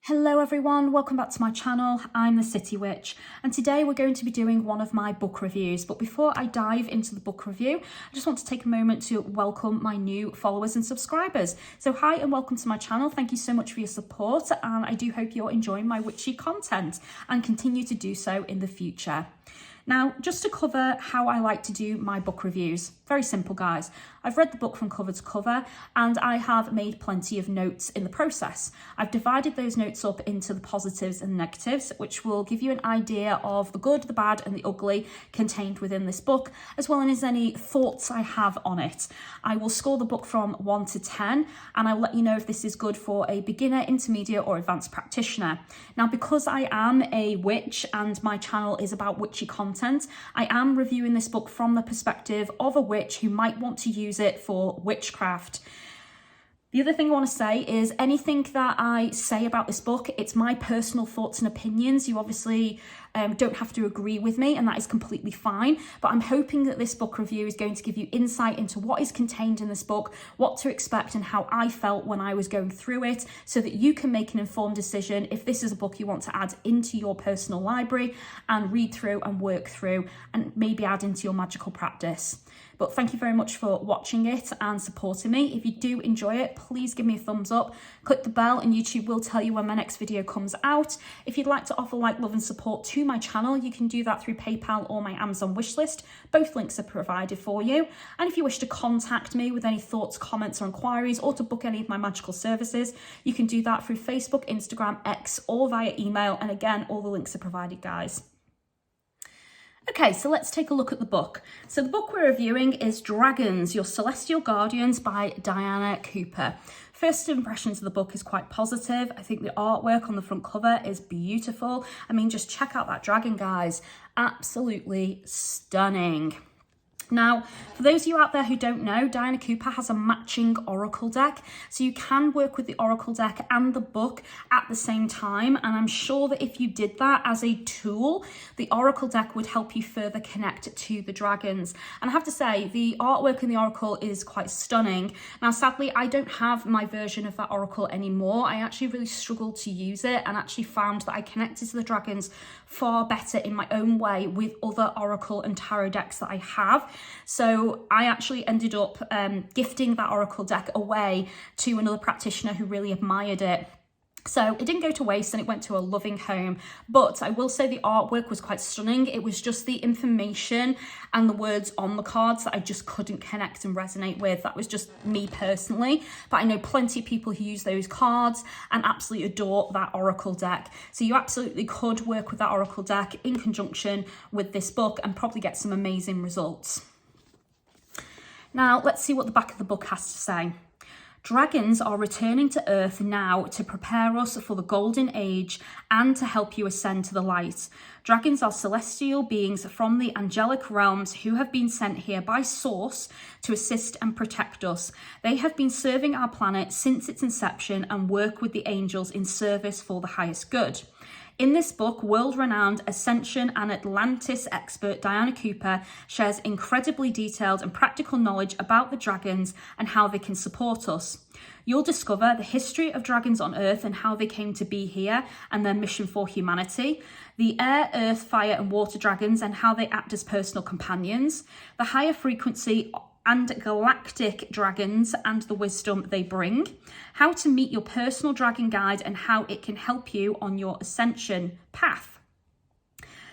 Hello everyone, welcome back to my channel. I'm the City Witch and today we're going to be doing one of my book reviews. But before I dive into the book review, I just want to take a moment to welcome my new followers and subscribers. So hi and welcome to my channel. Thank you so much for your support and I do hope you're enjoying my witchy content and continue to do so in the future. Now, just to cover how I like to do my book reviews, very simple guys. I've read the book from cover to cover and I have made plenty of notes in the process. I've divided those notes up into the positives and negatives, which will give you an idea of the good, the bad and the ugly contained within this book, as well as any thoughts I have on it. I will score the book from 1 to 10 and I'll let you know if this is good for a beginner, intermediate or advanced practitioner. Now, because I am a witch and my channel is about witchy content, I am reviewing this book from the perspective of a witch who might want to use it for witchcraft. The other thing I want to say is anything that I say about this book, it's my personal thoughts and opinions. You obviously don't have to agree with me and that is completely fine. But I'm hoping that this book review is going to give you insight into what is contained in this book, what to expect and how I felt when I was going through it so that you can make an informed decision if this is a book you want to add into your personal library and read through and work through and maybe add into your magical practice. But thank you very much for watching it and supporting me. If you do enjoy it, please give me a thumbs up, click the bell and YouTube will tell you when my next video comes out. If you'd like to offer like, love and support to my channel, you can do that through PayPal or my Amazon wishlist. Both links are provided for you. And if you wish to contact me with any thoughts, comments or inquiries or to book any of my magical services, you can do that through Facebook, Instagram, X or via email. And again, all the links are provided, guys. Okay, so let's take a look at the book. So the book we're reviewing is Dragons, Your Celestial Guardians by Diana Cooper. First impressions of the book is quite positive. I think the artwork on the front cover is beautiful. I mean, just check out that dragon, guys. Absolutely stunning. Now, for those of you out there who don't know, Diana Cooper has a matching oracle deck. So you can work with the oracle deck and the book at the same time. And I'm sure that if you did that as a tool, the oracle deck would help you further connect to the dragons. And I have to say, the artwork in the oracle is quite stunning. Now, sadly, I don't have my version of that oracle anymore. I actually really struggled to use it and actually found that I connected to the dragons far better in my own way with other oracle and tarot decks that I have. So I actually ended up gifting that oracle deck away to another practitioner who really admired it. So it didn't go to waste and it went to a loving home. But I will say the artwork was quite stunning. It was just the information and the words on the cards that I just couldn't connect and resonate with. That was just me personally. But I know plenty of people who use those cards and absolutely adore that oracle deck. So you absolutely could work with that oracle deck in conjunction with this book and probably get some amazing results. Now, let's see what the back of the book has to say. Dragons are returning to Earth now to prepare us for the golden age and to help you ascend to the light. Dragons are celestial beings from the angelic realms who have been sent here by Source to assist and protect us. They have been serving our planet since its inception and work with the angels in service for the highest good. In this book, world-renowned Ascension and Atlantis expert Diana Cooper shares incredibly detailed and practical knowledge about the dragons and how they can support us. You'll discover the history of dragons on Earth and how they came to be here and their mission for humanity, the air, earth, fire and water dragons and how they act as personal companions, the higher frequency and galactic dragons and the wisdom they bring, how to meet your personal dragon guide and how it can help you on your ascension path.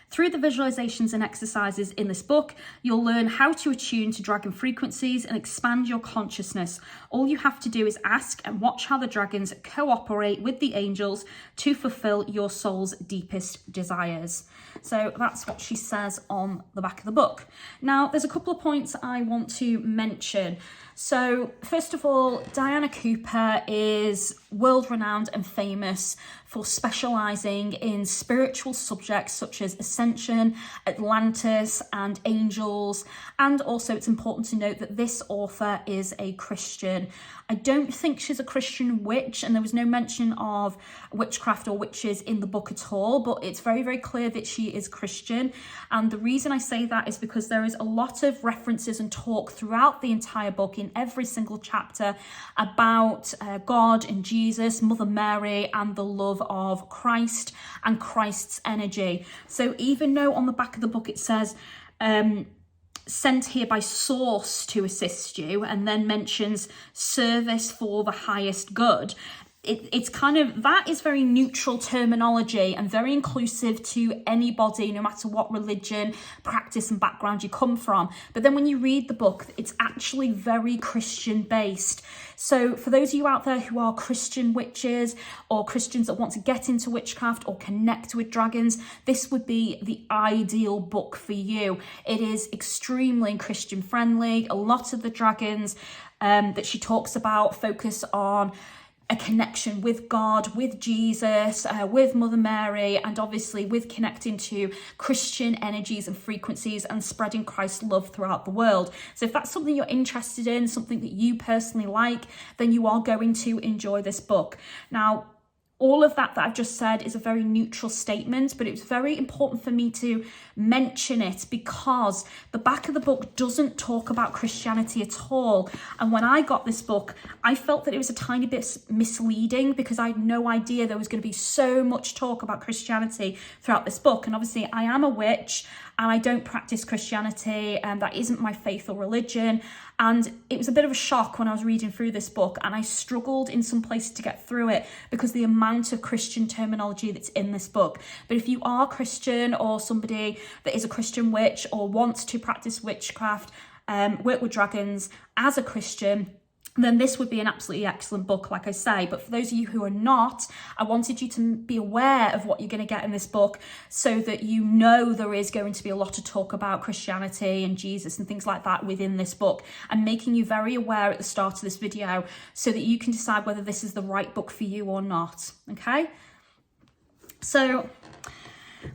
Through the visualizations and exercises in this book, you'll learn how to attune to dragon frequencies and expand your consciousness. All you have to do is ask and watch how the dragons cooperate with the angels to fulfill your soul's deepest desires. So that's what she says on the back of the book. Now, there's a couple of points I want to mention. So first of all, Diana Cooper is world-renowned and famous for specialising in spiritual subjects such as Ascension, Atlantis and angels. And also it's important to note that this author is a Christian. I don't think she's a Christian witch and there was no mention of witchcraft or witches in the book at all, but it's very, very clear that she is Christian. And the reason I say that is because there is a lot of references and talk throughout the entire book in in every single chapter about God and Jesus, Mother Mary, and the love of Christ and Christ's energy. So even though on the back of the book it says, sent here by source to assist you, and then mentions service for the highest good, it's kind of, that is very neutral terminology and very inclusive to anybody, no matter what religion, practice and background you come from. But then when you read the book, it's actually very Christian based. So for those of you out there who are Christian witches or Christians that want to get into witchcraft or connect with dragons, this would be the ideal book for you. It is extremely Christian friendly. A lot of the dragons that she talks about focus on a connection with God, with Jesus, with Mother Mary, and obviously with connecting to Christian energies and frequencies and spreading Christ's love throughout the world. So if that's something you're interested in, something that you personally like, then you are going to enjoy this book. Now, all of that I've just said is a very neutral statement, but it was very important for me to mention it because the back of the book doesn't talk about Christianity at all. And when I got this book, I felt that it was a tiny bit misleading because I had no idea there was going to be so much talk about Christianity throughout this book. And obviously I am a witch and I don't practice Christianity, and that isn't my faith or religion. And it was a bit of a shock when I was reading through this book, and I struggled in some places to get through it because the amount of Christian terminology that's in this book. But if you are Christian or somebody that is a Christian witch or wants to practice witchcraft, work with dragons as a Christian, then this would be an absolutely excellent book, like I say. But for those of you who are not, I wanted you to be aware of what you're going to get in this book so that you know there is going to be a lot of talk about Christianity and Jesus and things like that within this book, and making you very aware at the start of this video so that you can decide whether this is the right book for you or not, okay? So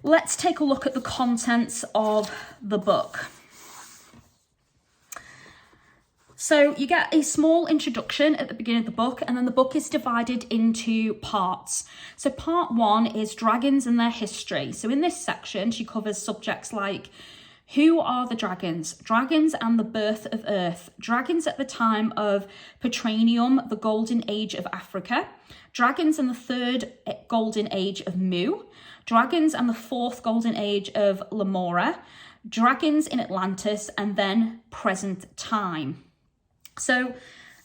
let's take a look at the contents of the book. So you get a small introduction at the beginning of the book, and then the book is divided into parts. So part 1 is dragons and their history. So in this section, she covers subjects like who are the dragons, dragons and the birth of Earth, dragons at the time of Petranium, the golden age of Africa, dragons and the third golden age of Mu, dragons and the fourth golden age of Lamora, dragons in Atlantis, and then present time. So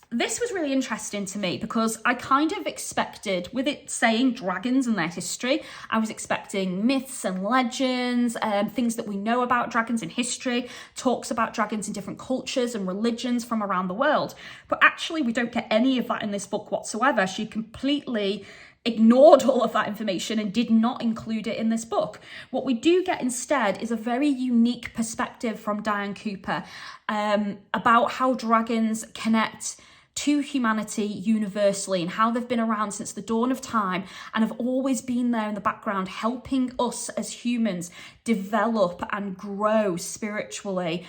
this was really interesting to me because I kind of expected, with it saying dragons and their history, I was expecting myths and legends, things that we know about dragons in history, talks about dragons in different cultures and religions from around the world. But actually, we don't get any of that in this book whatsoever. She completely ignored all of that information and did not include it in this book. What we do get instead is a very unique perspective from Diane Cooper about how dragons connect to humanity universally and how they've been around since the dawn of time and have always been there in the background, helping us as humans develop and grow spiritually.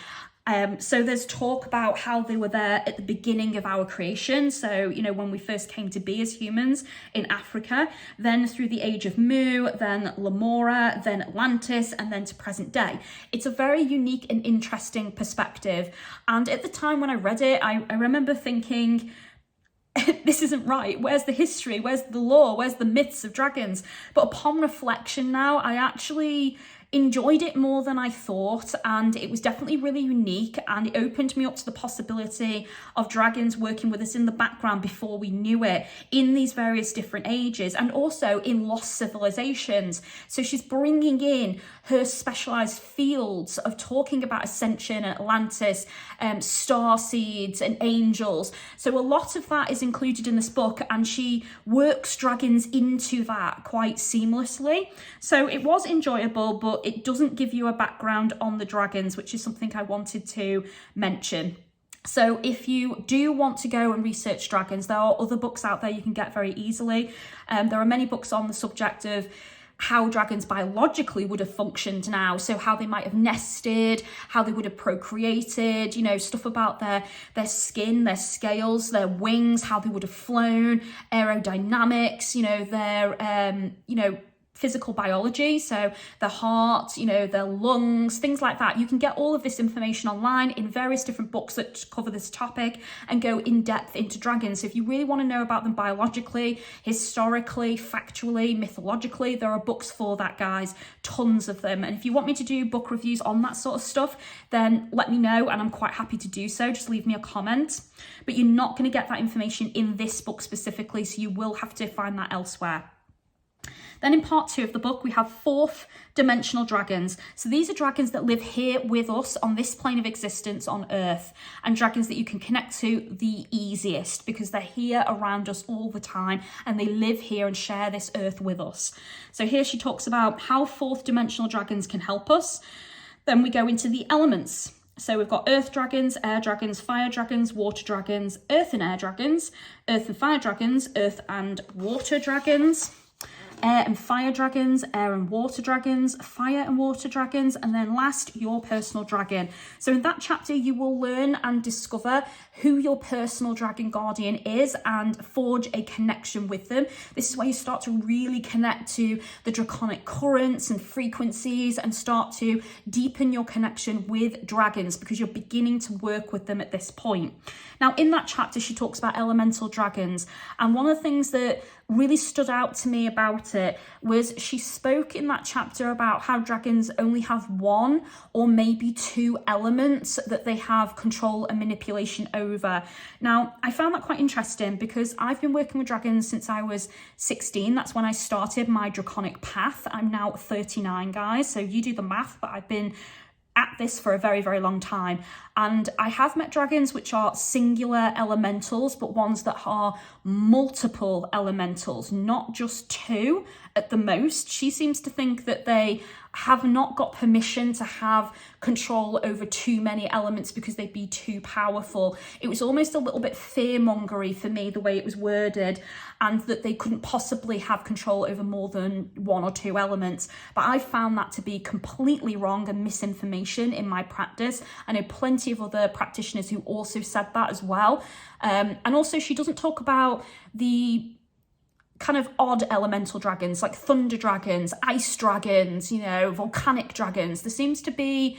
So there's talk about how they were there at the beginning of our creation. So, you know, when we first came to be as humans in Africa, then through the age of Mu, then Lamora, then Atlantis, and then to present day. It's a very unique and interesting perspective. And at the time when I read it, I remember thinking, this isn't right. Where's the history? Where's the lore? Where's the myths of dragons? But upon reflection now, I actually enjoyed it more than I thought, and it was definitely really unique, and it opened me up to the possibility of dragons working with us in the background before we knew it in these various different ages, and also in lost civilizations. So she's bringing in her specialized fields of talking about ascension and Atlantis, star seeds and angels. So a lot of that is included in this book, and she works dragons into that quite seamlessly. So it was enjoyable, but it doesn't give you a background on the dragons, which is something I wanted to mention. So if you do want to go and research dragons, there are other books out there you can get very easily. There are many books on the subject of how dragons biologically would have functioned now. So how they might have nested, how they would have procreated, you know, stuff about their skin, their scales, their wings, how they would have flown, aerodynamics, you know, their, physical biology, so the heart, you know, the lungs, things like that. You can get all of this information online in various different books that cover this topic and go in depth into dragons. So if you really want to know about them biologically, historically, factually, mythologically, there are books for that, guys, tons of them. And if you want me to do book reviews on that sort of stuff, then let me know and I'm quite happy to do so. Just leave me a comment. But you're not going to get that information in this book specifically, so you will have to find that elsewhere. Then in part 2 of the book, we have fourth dimensional dragons. So these are dragons that live here with us on this plane of existence on Earth, and dragons that you can connect to the easiest because they're here around us all the time and they live here and share this Earth with us. So here she talks about how fourth dimensional dragons can help us. Then we go into the elements. So we've got earth dragons, air dragons, fire dragons, water dragons, earth and air dragons, earth and fire dragons, earth and water dragons, air and fire dragons, air and water dragons, fire and water dragons, and then last, your personal dragon. So in that chapter, you will learn and discover who your personal dragon guardian is and forge a connection with them. This is where you start to really connect to the draconic currents and frequencies and start to deepen your connection with dragons because you're beginning to work with them at this point. Now, in that chapter, she talks about elemental dragons, and one of the things that really stood out to me about it was she spoke in that chapter about how dragons only have one or maybe two elements that they have control and manipulation over. Now, I found that quite interesting because I've been working with dragons since I was 16. That's when I started my draconic path. I'm now 39, guys, so you do the math, but I've been at this for a very, very long time. And I have met dragons which are singular elementals, but ones that are multiple elementals, not just two at the most. She seems to think that they have not got permission to have control over too many elements because they'd be too powerful. It was almost a little bit fear-mongery for me, the way it was worded, and that they couldn't possibly have control over more than one or two elements. But I found that to be completely wrong and misinformation in my practice. I know plenty of other practitioners who also said that as well. And also she doesn't talk about the kind of odd elemental dragons like thunder dragons, ice dragons, you know, volcanic dragons. There seems to be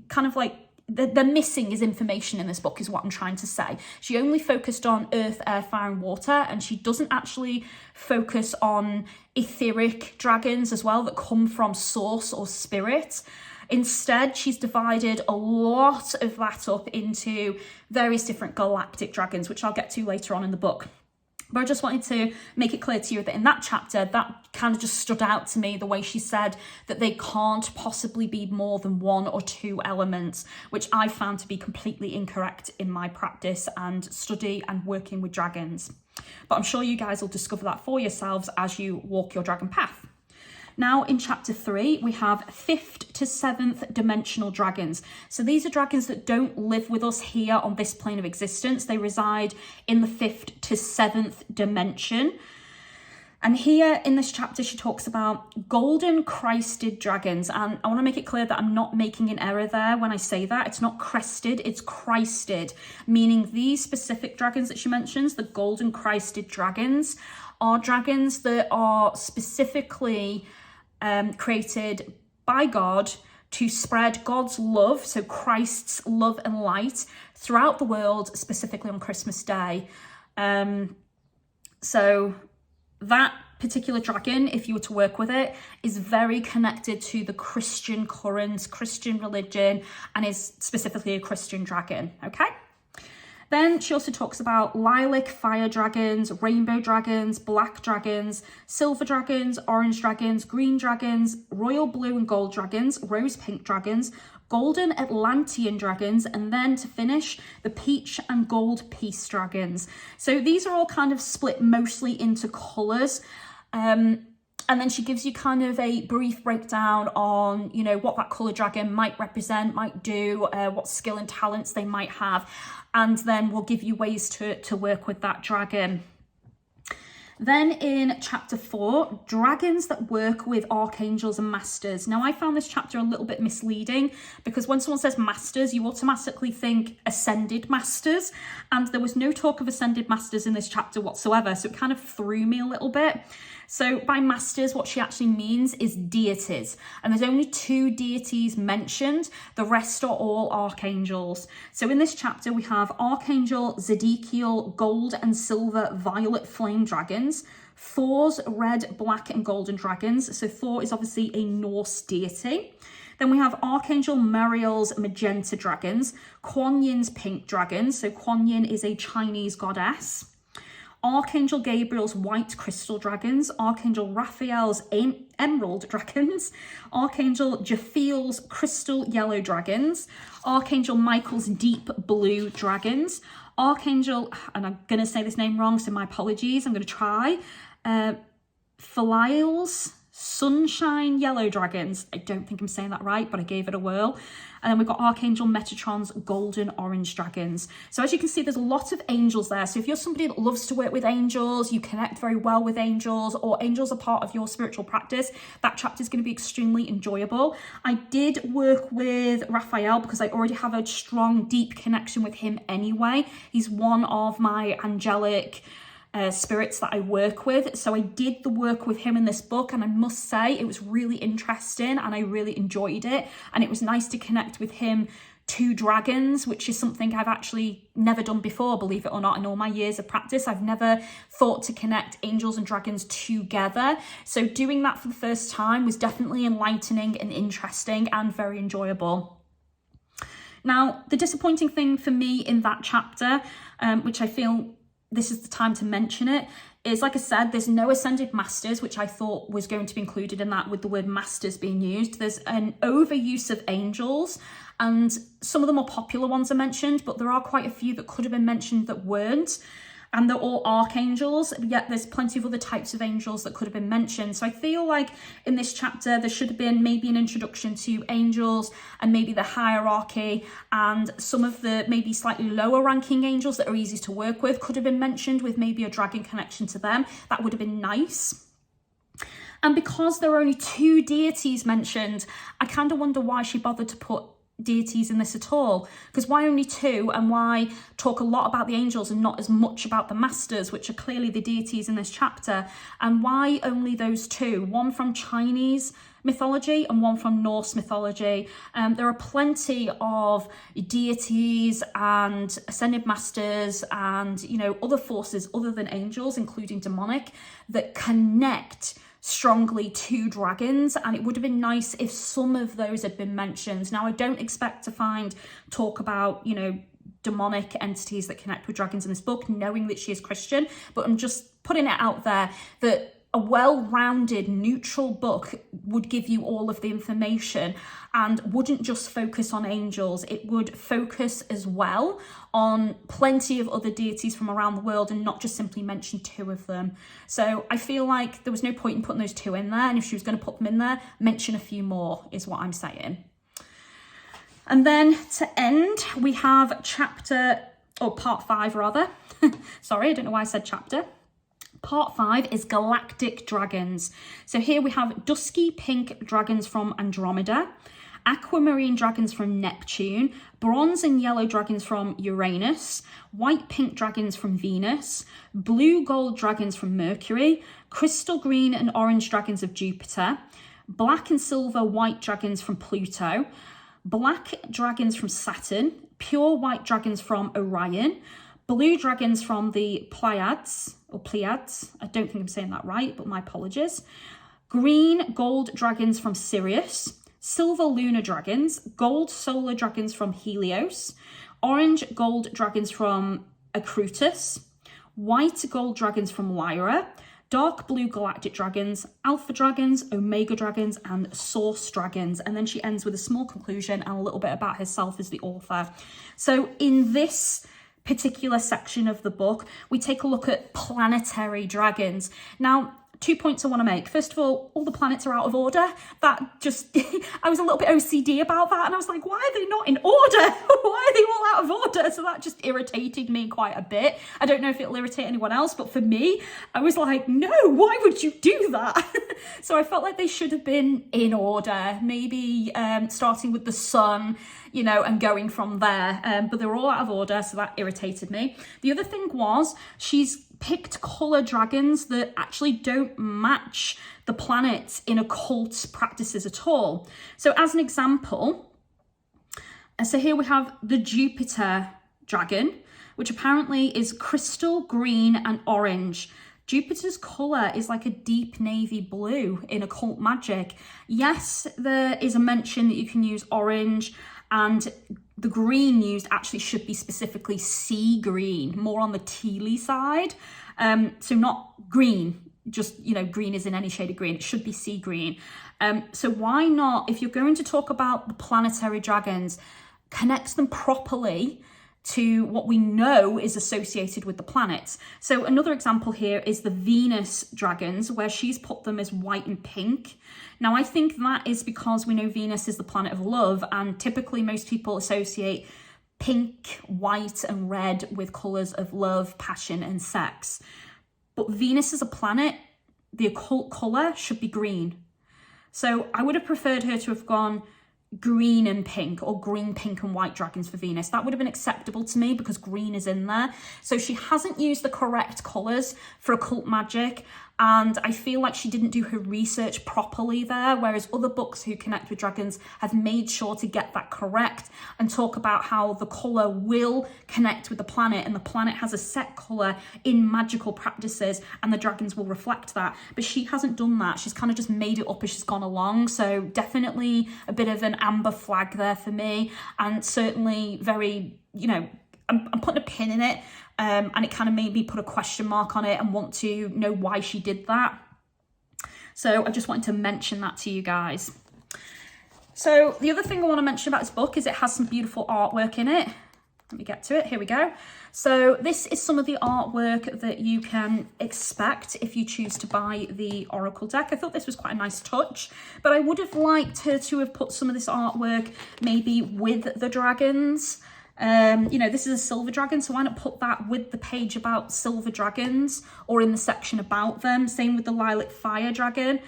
kind of like the missing is information in this book is what I'm trying to say. She only focused on earth, air, fire and water, and she doesn't actually focus on etheric dragons as well that come from source or spirit. Instead, she's divided a lot of that up into various different galactic dragons, which I'll get to later on in the book. But I just wanted to make it clear to you that in that chapter, that kind of just stood out to me, the way she said that they can't possibly be more than one or two elements, which I found to be completely incorrect in my practice and study and working with dragons. But I'm sure you guys will discover that for yourselves as you walk your dragon path. Now in chapter 3, we have 5th to 7th dimensional dragons. So these are dragons that don't live with us here on this plane of existence. They reside in the 5th to 7th dimension. And here in this chapter, she talks about golden crested dragons. And I want to make it clear that I'm not making an error there when I say that. It's not crested, it's crested, meaning these specific dragons that she mentions, the golden crested dragons, are dragons that are specifically created by God to spread God's love, so Christ's love and light throughout the world, specifically on Christmas Day. So that particular dragon, if you were to work with it, is very connected to the Christian currents, Christian religion, and is specifically a Christian dragon, okay? Then she also talks about lilac fire dragons, rainbow dragons, black dragons, silver dragons, orange dragons, green dragons, royal blue and gold dragons, rose pink dragons, golden Atlantean dragons, and then to finish, the peach and gold peace dragons. So these are all kind of split mostly into colours. And then she gives you kind of a brief breakdown on, you know, what that colour dragon might represent, might do, what skill and talents they might have. And then we'll give you ways to work with that dragon. Then in chapter 4, dragons that work with archangels and masters. Now, I found this chapter a little bit misleading because when someone says masters, you automatically think ascended masters. And there was no talk of ascended masters in this chapter whatsoever. So it kind of threw me a little bit. So by masters, what she actually means is deities. And there's only 2 deities mentioned. The rest are all archangels. So in this chapter, we have Archangel Zedekiel, gold and silver, violet flame dragons. Thor's red, black and golden dragons. So Thor is obviously a Norse deity. Then we have Archangel Muriel's magenta dragons, Kuan Yin's pink dragons. So Kuan Yin is a Chinese goddess. Archangel Gabriel's white crystal dragons, Archangel Raphael's emerald dragons, Archangel Jophiel's crystal yellow dragons, Archangel Michael's deep blue dragons, Archangel, and I'm going to say this name wrong, so my apologies, I'm going to try, Philiel's sunshine yellow dragons. I don't think I'm saying that right, but I gave it a whirl. And then we've got Archangel Metatron's golden orange dragons. So as you can see, there's a lot of angels there. So if you're somebody that loves to work with angels, you connect very well with angels, or angels are part of your spiritual practice, that chapter is going to be extremely enjoyable. I did work with Raphael because I already have a strong, deep connection with him anyway. He's one of my angelic spirits that I work with. So I did the work with him in this book, and I must say it was really interesting and I really enjoyed it. And it was nice to connect with him to dragons, which is something I've actually never done before, believe it or not. In all my years of practice, I've never thought to connect angels and dragons together. So doing that for the first time was definitely enlightening and interesting and very enjoyable. Now, the disappointing thing for me in that chapter, which I feel this is the time to mention it, is, like I said, there's no ascended masters, which I thought was going to be included in that with the word masters being used. There's an overuse of angels, and some of the more popular ones are mentioned, but there are quite a few that could have been mentioned that weren't. And they're all archangels, yet there's plenty of other types of angels that could have been mentioned. So I feel like in this chapter, there should have been maybe an introduction to angels and maybe the hierarchy, and some of the maybe slightly lower ranking angels that are easy to work with could have been mentioned with maybe a dragon connection to them. That would have been nice. And because there are only 2 deities mentioned, I kind of wonder why she bothered to put deities in this at all, because why only 2, and why talk a lot about the angels and not as much about the masters, which are clearly the deities in this chapter, and why only those 2, one from Chinese mythology and one from Norse mythology. There are plenty of deities and ascended masters and, you know, other forces other than angels, including demonic, that connect strongly to dragons, and it would have been nice if some of those had been mentioned. Now, I don't expect to find talk about, you know, demonic entities that connect with dragons in this book, knowing that she is Christian, but I'm just putting it out there that a well-rounded, neutral book would give you all of the information and wouldn't just focus on angels. It would focus as well on plenty of other deities from around the world and not just simply mention 2 of them. So I feel like there was no point in putting those 2 in there, and if she was going to put them in there, mention a few more is what I'm saying. And then to end, we have part 5 rather. Sorry, I don't know why I said chapter. Part 5 is Galactic Dragons. So here we have dusky pink dragons from Andromeda, aquamarine dragons from Neptune, bronze and yellow dragons from Uranus, white pink dragons from Venus, blue gold dragons from Mercury, crystal green and orange dragons of Jupiter, black and silver white dragons from Pluto, black dragons from Saturn, pure white dragons from Orion, blue dragons from the Pleiades, I don't think I'm saying that right, but my apologies. Green gold dragons from Sirius, silver lunar dragons, gold solar dragons from Helios, orange gold dragons from Akrutus, white gold dragons from Lyra, dark blue galactic dragons, alpha dragons, omega dragons, and source dragons. And then she ends with a small conclusion and a little bit about herself as the author. So in this particular section of the book, we take a look at planetary dragons. Now, 2 points I want to make. First of all the planets are out of order. That just, I was a little bit OCD about that, and I was like, why are they not in order? Why are they all out of order? So that just irritated me quite a bit. I don't know if it'll irritate anyone else, but for me, I was like, no, why would you do that? So I felt like they should have been in order, maybe starting with the sun, you know, and going from there. But they were all out of order, so that irritated me. The other thing was, she's picked colour dragons that actually don't match the planets in occult practices at all. So as an example, so here we have the Jupiter dragon, which apparently is crystal green and orange. Jupiter's colour is like a deep navy blue in occult magic. Yes, there is a mention that you can use orange, and the green used actually should be specifically sea green, more on the tealy side. So not green, just, you know, green is in any shade of green. It should be sea green. So why not, if you're going to talk about the planetary dragons, connect them properly to what we know is associated with the planets. So another example here is the Venus dragons, where she's put them as white and pink. Now, I think that is because we know Venus is the planet of love, and typically most people associate pink, white, and red with colours of love, passion, and sex. But Venus as a planet, the occult colour should be green. So I would have preferred her to have gone green and pink, or green, pink and white dragons for Venus. That would have been acceptable to me because green is in there. So she hasn't used the correct colours for occult magic, and I feel like she didn't do her research properly there, whereas other books who connect with dragons have made sure to get that correct and talk about how the colour will connect with the planet, and the planet has a set colour in magical practices and the dragons will reflect that. But she hasn't done that. She's kind of just made it up as she's gone along. So definitely a bit of an amber flag there for me, and certainly very, you know, I'm putting a pin in it, and it kind of made me put a question mark on it and want to know why she did that. So I just wanted to mention that to you guys. So the other thing I want to mention about this book is it has some beautiful artwork in it. Let me get to it. Here we go. So this is some of the artwork that you can expect if you choose to buy the Oracle deck. I thought this was quite a nice touch, but I would have liked her to have put some of this artwork maybe with the dragons. You know, this is a silver dragon, so why not put that with the page about silver dragons or in the section about them? Same with the lilac fire dragon.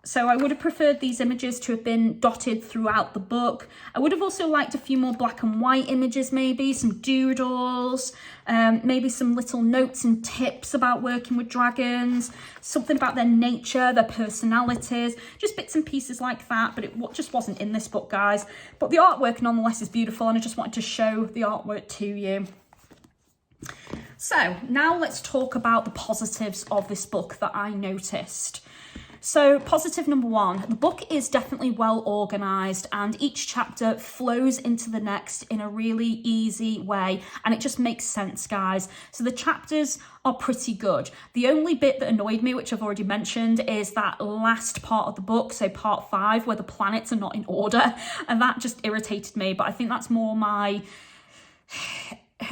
So I would have preferred these images to have been dotted throughout the book. I would have also liked a few more black and white images, maybe some doodles, maybe some little notes and tips about working with dragons, something about their nature, their personalities, just bits and pieces like that. But it just wasn't in this book, guys. But the artwork nonetheless is beautiful, and I just wanted to show the artwork to you. So now let's talk about the positives of this book that I noticed. So positive number one, the book is definitely well organised, and each chapter flows into the next in a really easy way, and it just makes sense, guys. So the chapters are pretty good. The only bit that annoyed me, which I've already mentioned, is that last part of the book, so part 5, where the planets are not in order, and that just irritated me. But I think that's more my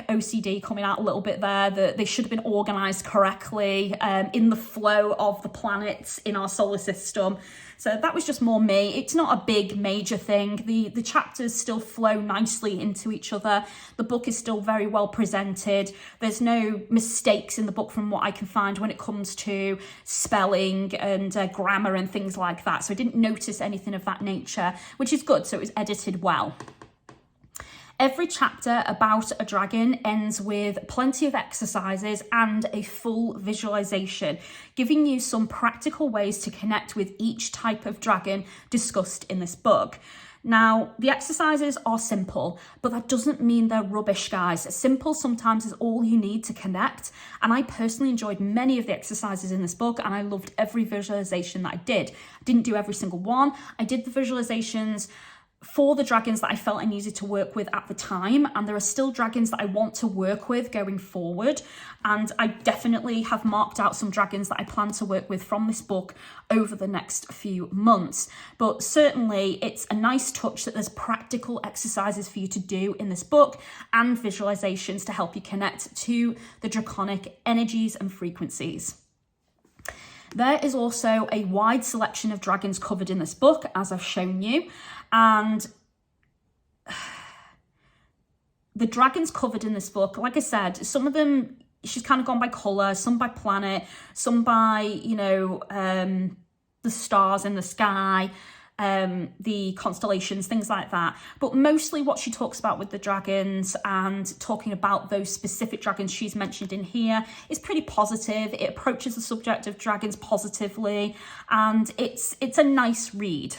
OCD coming out a little bit there, that they should have been organised correctly in the flow of the planets in our solar system. So that was just more me. It's not a big major thing. The chapters still flow nicely into each other. The book is still very well presented. There's no mistakes in the book from what I can find when it comes to spelling and grammar and things like that. So I didn't notice anything of that nature, which is good. So it was edited well. Every chapter about a dragon ends with plenty of exercises and a full visualization, giving you some practical ways to connect with each type of dragon discussed in this book. Now, the exercises are simple, but that doesn't mean they're rubbish, guys. Simple sometimes is all you need to connect, and I personally enjoyed many of the exercises in this book, and I loved every visualization that I did. I didn't do every single one. I did the visualizations for the dragons that I felt I needed to work with at the time, and there are still dragons that I want to work with going forward, and I definitely have marked out some dragons that I plan to work with from this book over the next few months. But certainly it's a nice touch that there's practical exercises for you to do in this book and visualizations to help you connect to the draconic energies and frequencies. There is also a wide selection of dragons covered in this book, as I've shown you, and the dragons covered in this book, like I said, some of them, she's kind of gone by colour, some by planet, some by, you know, the stars in the sky. the constellations, things like that. But mostly what she talks about with the dragons and talking about those specific dragons she's mentioned in here is pretty positive. It approaches the subject of dragons positively, and it's a nice read.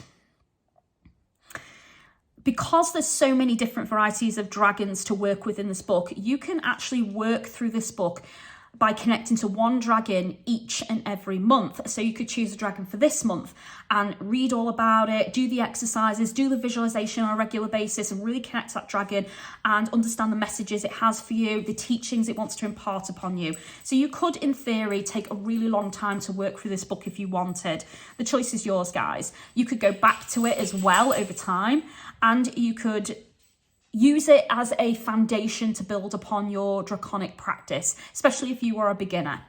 Because there's so many different varieties of dragons to work with in this book, you can actually work through this book by connecting to one dragon each and every month. So you could choose a dragon for this month and read all about it, do the exercises, do the visualization on a regular basis, and really connect to that dragon and understand the messages it has for you, the teachings it wants to impart upon you. So you could, in theory, take a really long time to work through this book if you wanted. The choice is yours, guys. You could go back to it as well over time, and you could use it as a foundation to build upon your draconic practice, especially if you are a beginner.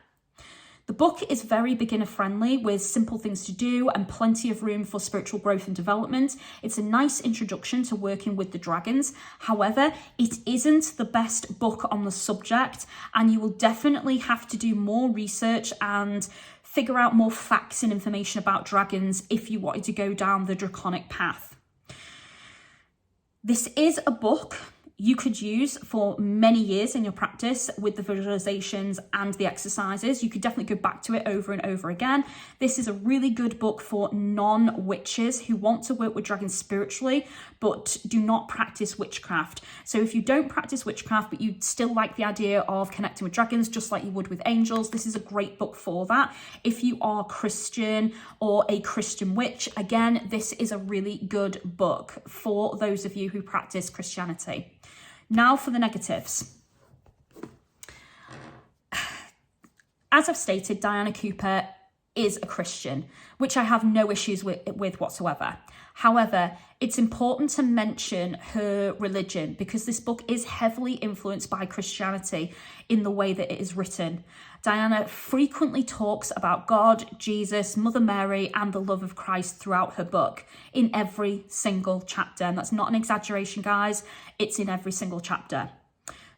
The book is very beginner friendly with simple things to do and plenty of room for spiritual growth and development. It's a nice introduction to working with the dragons. However, it isn't the best book on the subject, and you will definitely have to do more research and figure out more facts and information about dragons if you wanted to go down the draconic path. This is a book you could use for many years in your practice with the visualizations and the exercises. You could definitely go back to it over and over again. This is a really good book for non-witches who want to work with dragons spiritually but do not practice witchcraft. So if you don't practice witchcraft but you still like the idea of connecting with dragons just like you would with angels, this is a great book for that. If you are Christian or a Christian witch, again, this is a really good book for those of you who practice Christianity. Now for the negatives. As I've stated, Diana Cooper is a Christian, which I have no issues with whatsoever. However, it's important to mention her religion because this book is heavily influenced by Christianity in the way that it is written. Diana frequently talks about God, Jesus, Mother Mary, and the love of Christ throughout her book in every single chapter. And that's not an exaggeration, guys. It's in every single chapter.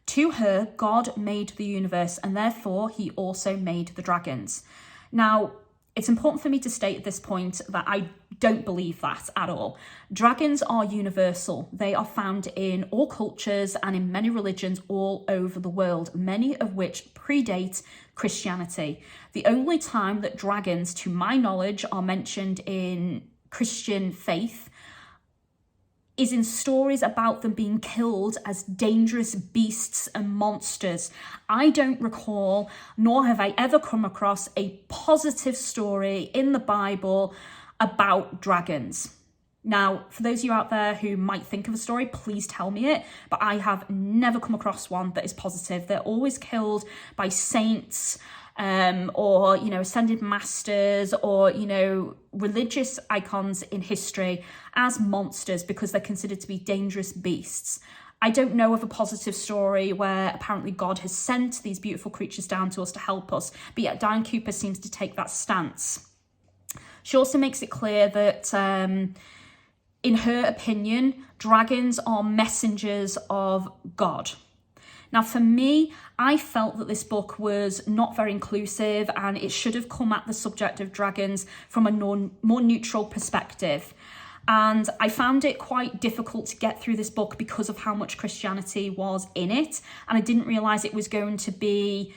To her, God made the universe, and therefore he also made the dragons. Now, it's important for me to state at this point that I don't believe that at all. Dragons are universal. They are found in all cultures and in many religions all over the world, many of which predate Christianity. The only time that dragons, to my knowledge, are mentioned in Christian faith is in stories about them being killed as dangerous beasts and monsters. I don't recall, nor have I ever come across a positive story in the Bible about dragons. Now, for those of you out there who might think of a story, please tell me it, but I have never come across one that is positive. They're always killed by saints, or, ascended masters, or, religious icons in history as monsters because they're considered to be dangerous beasts. I don't know of a positive story where apparently God has sent these beautiful creatures down to us to help us, but yet Diana Cooper seems to take that stance. She also makes it clear that, in her opinion, dragons are messengers of God. Now, for me, I felt that this book was not very inclusive and it should have come at the subject of dragons from a more neutral perspective. And I found it quite difficult to get through this book because of how much Christianity was in it. And I didn't realise it was going to be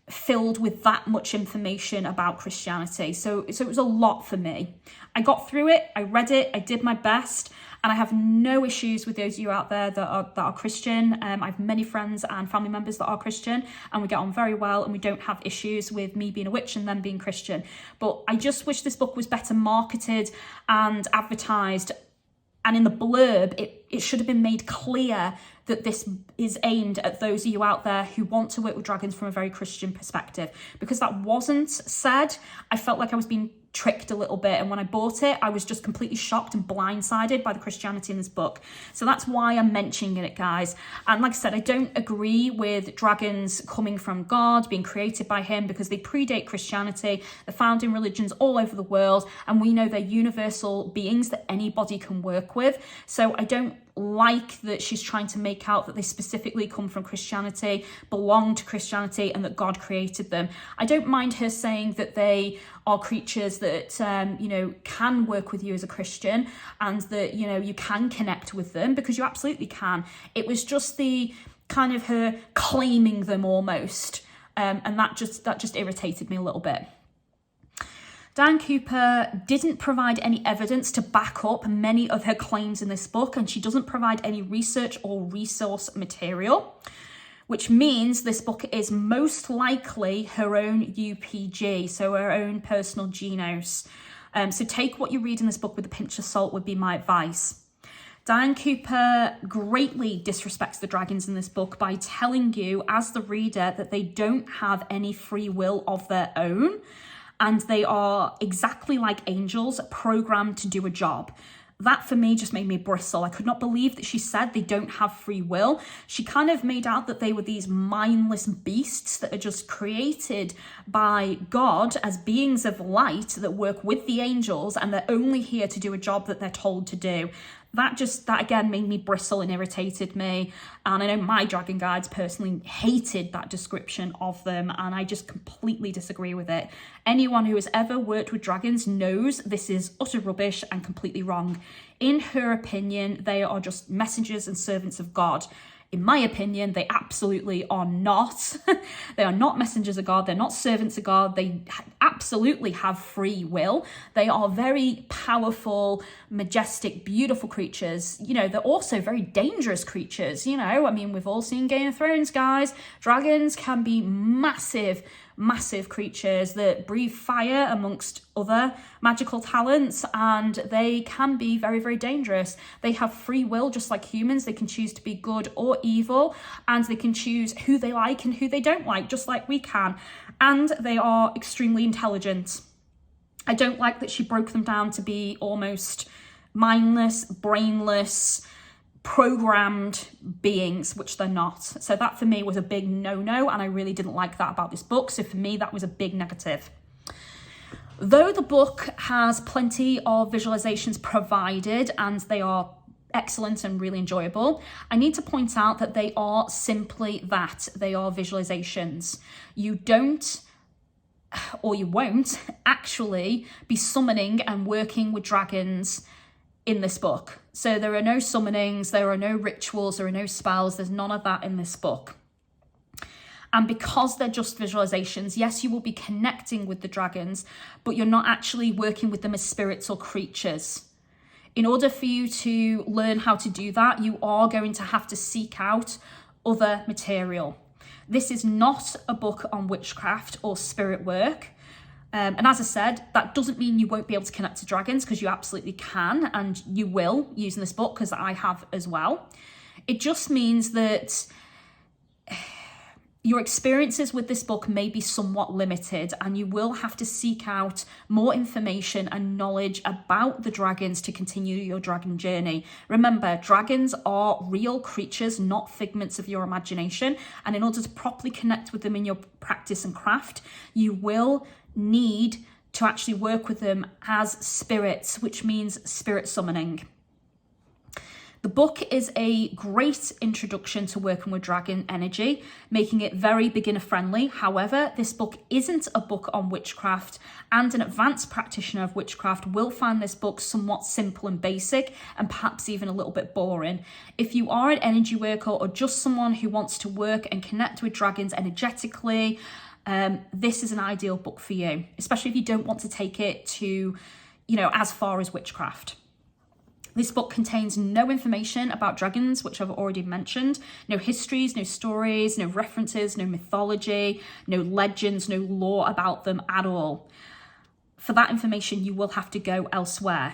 filled with that much information about Christianity. So it was a lot for me. I got through it, I read it, I did my best, and I have no issues with those of you out there that are Christian. I have many friends and family members that are Christian, and we get on very well, and we don't have issues with me being a witch and them being Christian. But I just wish this book was better marketed and advertised. And in the blurb, it should have been made clear that this is aimed at those of you out there who want to work with dragons from a very Christian perspective. Because that wasn't said, I felt like I was being tricked a little bit, and when I bought it I was just completely shocked and blindsided by the Christianity in this book. So that's why I'm mentioning it, guys. And like I said, I don't agree with dragons coming from God, being created by him, because they predate Christianity. They're found in religions all over the world, and we know they're universal beings that anybody can work with. So I don't like that she's trying to make out that they specifically come from Christianity, belong to Christianity, and that God created them. I don't mind her saying that they are creatures that, can work with you as a Christian, and that, you can connect with them, because you absolutely can. It was just the kind of her claiming them almost. And that just irritated me a little bit. Diane Cooper didn't provide any evidence to back up many of her claims in this book, and she doesn't provide any research or resource material, which means this book is most likely her own UPG, so her own personal genos. So take what you read in this book with a pinch of salt would be my advice. Diane Cooper greatly disrespects the dragons in this book by telling you, as the reader, that they don't have any free will of their own, and they are exactly like angels, programmed to do a job. That for me just made me bristle. I could not believe that she said they don't have free will. She kind of made out that they were these mindless beasts that are just created by God as beings of light that work with the angels, and they're only here to do a job that they're told to do. That again made me bristle and irritated me. And I know my dragon guides personally hated that description of them, and I just completely disagree with it. Anyone who has ever worked with dragons knows this is utter rubbish and completely wrong. In her opinion, they are just messengers and servants of God. In my opinion, they absolutely are not. They are not messengers of God. They're not servants of God. They absolutely have free will. They are very powerful, majestic, beautiful creatures. They're also very dangerous creatures. We've all seen Game of Thrones, guys. Dragons can be massive creatures that breathe fire amongst other magical talents, and they can be very, very dangerous. They have free will just like humans. They can choose to be good or evil, and they can choose who they like and who they don't like, just like we can. And they are extremely intelligent. I don't like that she broke them down to be almost mindless, brainless, programmed beings, which they're not. So that for me was a big no-no, and I really didn't like that about this book. So for me, that was a big negative. Though the book has plenty of visualizations provided, and they are excellent and really enjoyable, I need to point out that they are simply that. They are visualizations. You don't, or you won't, actually be summoning and working with dragons in this book. So there are no summonings, there are no rituals, there are no spells, there's none of that in this book. And because they're just visualizations, yes, you will be connecting with the dragons, but you're not actually working with them as spirits or creatures. In order for you to learn how to do that, you are going to have to seek out other material. This is not a book on witchcraft or spirit work. And as I said, that doesn't mean you won't be able to connect to dragons, because you absolutely can, and you will using this book, because I have as well. It just means that your experiences with this book may be somewhat limited, and you will have to seek out more information and knowledge about the dragons to continue your dragon journey. Remember, dragons are real creatures, not figments of your imagination. And in order to properly connect with them in your practice and craft, you will need to actually work with them as spirits, which means spirit summoning. The book is a great introduction to working with dragon energy, making it very beginner friendly. However, this book isn't a book on witchcraft, and an advanced practitioner of witchcraft will find this book somewhat simple and basic, and perhaps even a little bit boring. If you are an energy worker or just someone who wants to work and connect with dragons energetically, this is an ideal book for you, especially if you don't want to take it to, as far as witchcraft. This book contains no information about dragons, which I've already mentioned. No histories, no stories, no references, no mythology, no legends, no lore about them at all. For that information, you will have to go elsewhere.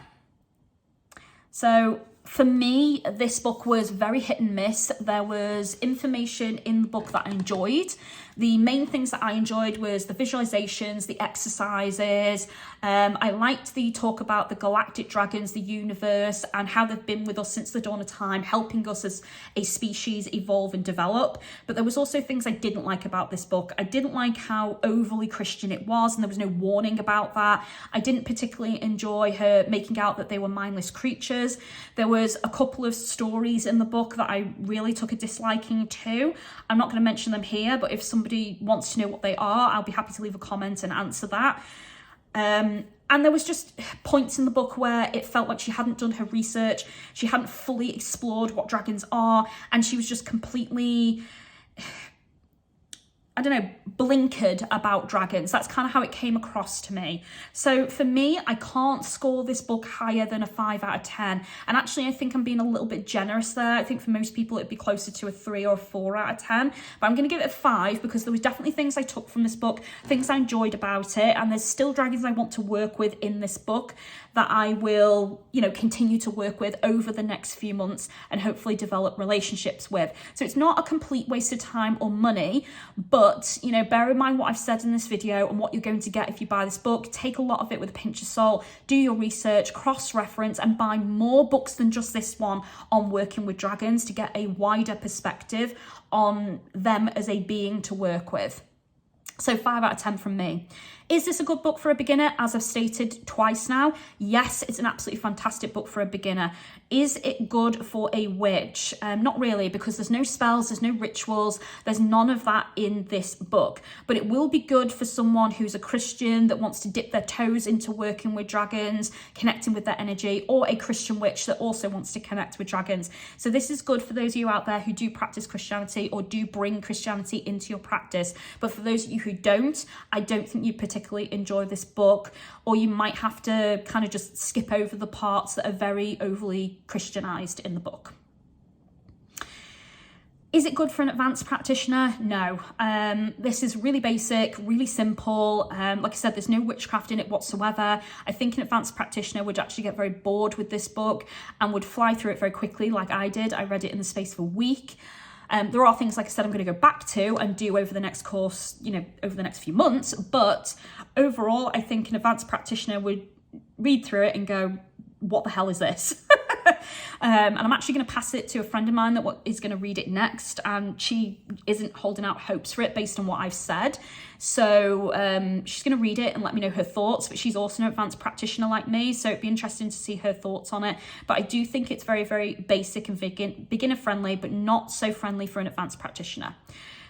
So for me, this book was very hit and miss. There was information in the book that I enjoyed. The main things that I enjoyed was the visualizations, the exercises. I liked the talk about the galactic dragons, the universe, and how they've been with us since the dawn of time, helping us as a species evolve and develop. But there was also things I didn't like about this book. I didn't like how overly Christian it was, and there was no warning about that. I didn't particularly enjoy her making out that they were mindless creatures. There was a couple of stories in the book that I really took a disliking to. I'm not going to mention them here, but if somebody wants to know what they are, I'll be happy to leave a comment and answer that. And there was just points in the book where it felt like she hadn't done her research, she hadn't fully explored what dragons are, and she was just completely, I don't know, blinkered about dragons. That's kind of how it came across to me. So for me, I can't score this book higher than a 5 out of 10. And actually, I think I'm being a little bit generous there. I think for most people, it'd be closer to a 3 or a 4 out of 10. But I'm going to give it a 5 because there was definitely things I took from this book, things I enjoyed about it. And there's still dragons I want to work with in this book that I will, you know, continue to work with over the next few months and hopefully develop relationships with. So it's not a complete waste of time or money, but, you know, bear in mind what I've said in this video and what you're going to get if you buy this book. Take a lot of it with a pinch of salt, do your research, cross-reference, and buy more books than just this one on working with dragons to get a wider perspective on them as a being to work with. So 5 out of 10 from me. Is this a good book for a beginner? As I've stated twice now, yes, it's an absolutely fantastic book for a beginner. Is it good for a witch? Not really, because there's no spells, there's no rituals, there's none of that in this book. But it will be good for someone who's a Christian that wants to dip their toes into working with dragons, connecting with their energy, or a Christian witch that also wants to connect with dragons. So this is good for those of you out there who do practice Christianity or do bring Christianity into your practice. But for those of you who don't, I don't think you particularly enjoy this book, or you might have to kind of just skip over the parts that are very overly Christianized in the book. Is it good for an advanced practitioner? No. This is really basic, really simple. Like I said, there's no witchcraft in it whatsoever. I think an advanced practitioner would actually get very bored with this book and would fly through it very quickly like I did. I read it in the space of a week. There are things, like I said, I'm going to go back to and do over the next course, you know, over the next few months. But overall, I think an advanced practitioner would read through it and go, what the hell is this? And I'm actually going to pass it to a friend of mine that is going to read it next, and she isn't holding out hopes for it based on what I've said. So she's going to read it and let me know her thoughts, but she's also an advanced practitioner like me, so it'd be interesting to see her thoughts on it. But I do think it's very, very basic and beginner friendly, but not so friendly for an advanced practitioner.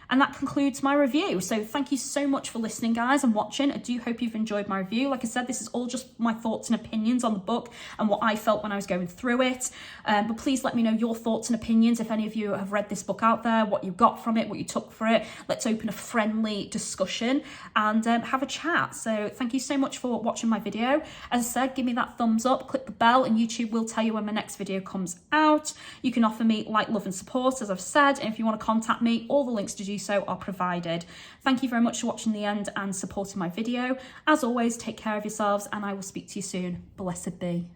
And that concludes my review. So thank you so much for listening, guys, and watching. I do hope you've enjoyed my review. Like I said, this is all just my thoughts and opinions on the book and what I felt when I was going through it. But please let me know your thoughts and opinions. If any of you have read this book out there, what you got from it, what you took for it. Let's open a friendly discussion and have a chat. So thank you so much for watching my video. As I said, give me that thumbs up, click the bell, and YouTube will tell you when my next video comes out. You can offer me like, love, and support, as I've said. And if you want to contact me, all the links to do so are provided. Thank you very much for watching the end and supporting my video. As always, take care of yourselves, and I will speak to you soon. Blessed be.